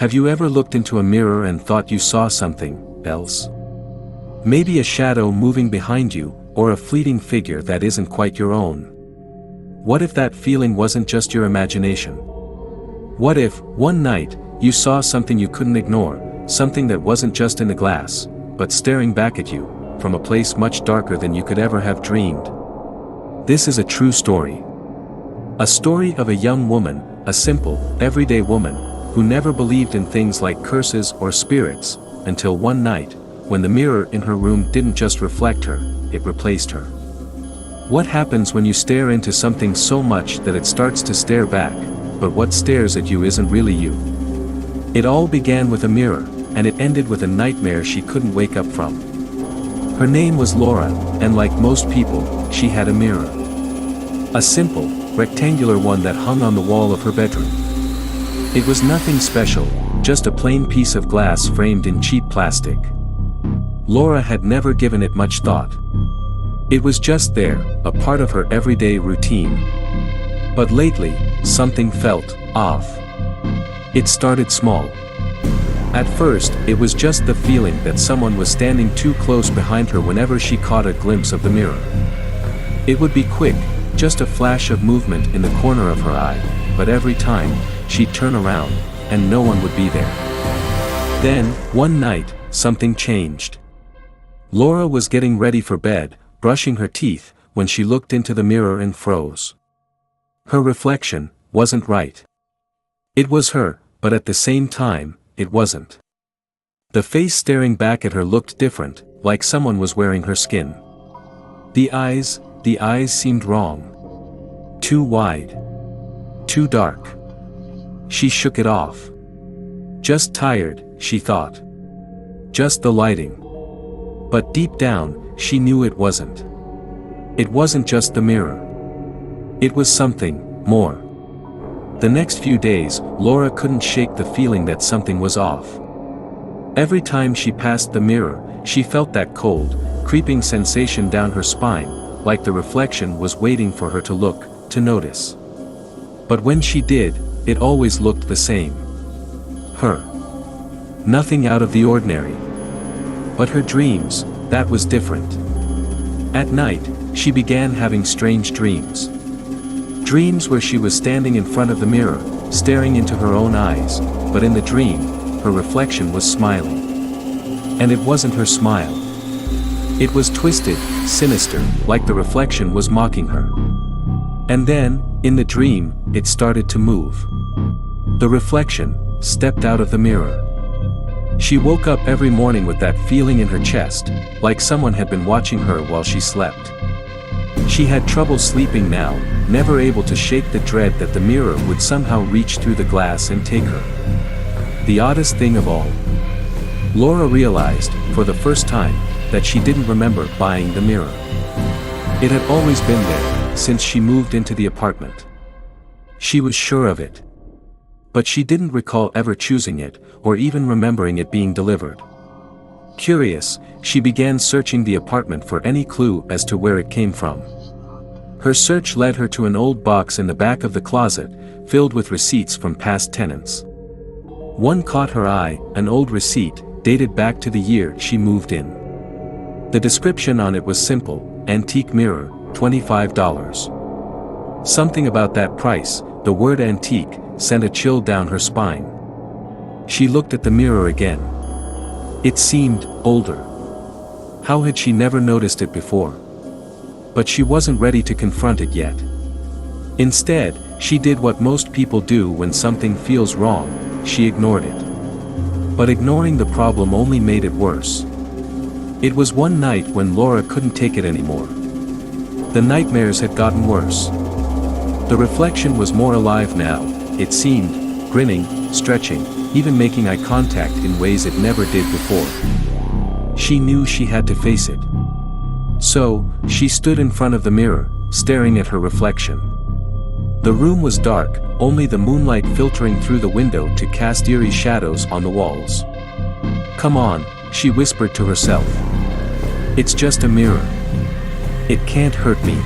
Have you ever looked into a mirror and thought you saw something else? Maybe a shadow moving behind you, or a fleeting figure that isn't quite your own. What if that feeling wasn't just your imagination? What if, one night, you saw something you couldn't ignore, something that wasn't just in the glass, but staring back at you, from a place much darker than you could ever have dreamed? This is a true story. A story of a young woman, a simple, everyday woman, who never believed in things like curses or spirits, until one night, when the mirror in her room didn't just reflect her, it replaced her. What happens when you stare into something so much that it starts to stare back, but what stares at you isn't really you? It all began with a mirror, and it ended with a nightmare she couldn't wake up from. Her name was Laura, and like most people, she had a mirror. A simple, rectangular one that hung on the wall of her bedroom. It was nothing special, just a plain piece of glass framed in cheap plastic. Laura had never given it much thought. It was just there, a part of her everyday routine. But lately, something felt off. It started small. At first, it was just the feeling that someone was standing too close behind her whenever she caught a glimpse of the mirror. It would be quick, just a flash of movement in the corner of her eye, but every time, she'd turn around, and no one would be there. Then, one night, something changed. Laura was getting ready for bed, brushing her teeth, when she looked into the mirror and froze. Her reflection wasn't right. It was her, but at the same time, it wasn't. The face staring back at her looked different, like someone was wearing her skin. The eyes seemed wrong. Too wide. Too dark. She shook it off. Just tired, she thought. Just the lighting. But deep down, she knew it wasn't. It wasn't just the mirror. It was something more. The next few days, Laura couldn't shake the feeling that something was off. Every time she passed the mirror, she felt that cold, creeping sensation down her spine, like the reflection was waiting for her to look, to notice. But when she did, it always looked the same. Her. Nothing out of the ordinary. But her dreams, that was different. At night, she began having strange dreams. Dreams where she was standing in front of the mirror, staring into her own eyes, but in the dream, her reflection was smiling. And it wasn't her smile. It was twisted, sinister, like the reflection was mocking her. And then, in the dream, it started to move. The reflection stepped out of the mirror. She woke up every morning with that feeling in her chest, like someone had been watching her while she slept. She had trouble sleeping now, never able to shake the dread that the mirror would somehow reach through the glass and take her. The oddest thing of all. Laura realized, for the first time, that she didn't remember buying the mirror. It had always been there, since she moved into the apartment. She was sure of it. But she didn't recall ever choosing it, or even remembering it being delivered. Curious, she began searching the apartment for any clue as to where it came from. Her search led her to an old box in the back of the closet, filled with receipts from past tenants. One caught her eye, an old receipt, dated back to the year she moved in. The description on it was simple: antique mirror, $25. Something about that price, the word antique, sent a chill down her spine. She looked at the mirror again. It seemed older. How had she never noticed it before? But she wasn't ready to confront it yet. Instead, she did what most people do when something feels wrong: she ignored it. But ignoring the problem only made it worse. It was one night when Laura couldn't take it anymore. The nightmares had gotten worse. The reflection was more alive now, it seemed, grinning, stretching, even making eye contact in ways it never did before. She knew she had to face it. So, she stood in front of the mirror, staring at her reflection. The room was dark, only the moonlight filtering through the window to cast eerie shadows on the walls. "Come on," she whispered to herself. "It's just a mirror. It can't hurt me."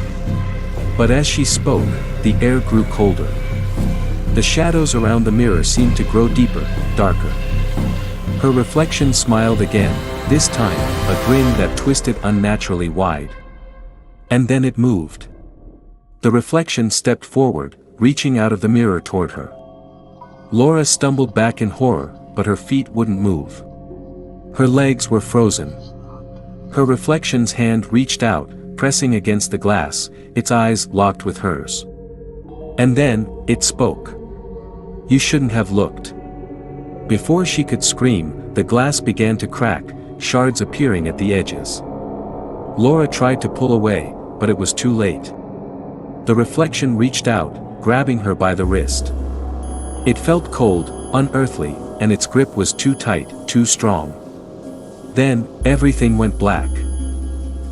But as she spoke, the air grew colder. The shadows around the mirror seemed to grow deeper, darker. Her reflection smiled again, this time, a grin that twisted unnaturally wide. And then it moved. The reflection stepped forward, reaching out of the mirror toward her. Laura stumbled back in horror, but her feet wouldn't move. Her legs were frozen. Her reflection's hand reached out, pressing against the glass, its eyes locked with hers. And then, it spoke. "You shouldn't have looked." Before she could scream, the glass began to crack, shards appearing at the edges. Laura tried to pull away, but it was too late. The reflection reached out, grabbing her by the wrist. It felt cold, unearthly, and its grip was too tight, too strong. Then, everything went black.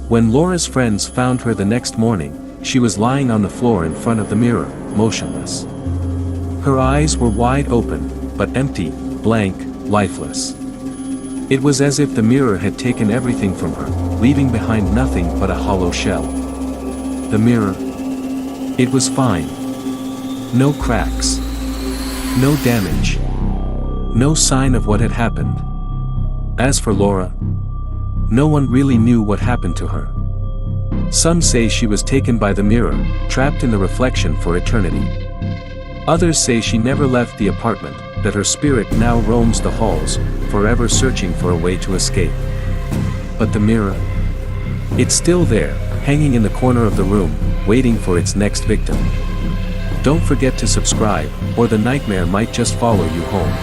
When Laura's friends found her the next morning, she was lying on the floor in front of the mirror, motionless. Her eyes were wide open, but empty, blank, lifeless. It was as if the mirror had taken everything from her, leaving behind nothing but a hollow shell. The mirror. It was fine. No cracks. No damage. No sign of what had happened. As for Laura, no one really knew what happened to her. Some say she was taken by the mirror, trapped in the reflection for eternity. Others say she never left the apartment, that her spirit now roams the halls, forever searching for a way to escape. But the mirror? It's still there, hanging in the corner of the room, waiting for its next victim. Don't forget to subscribe, or the nightmare might just follow you home.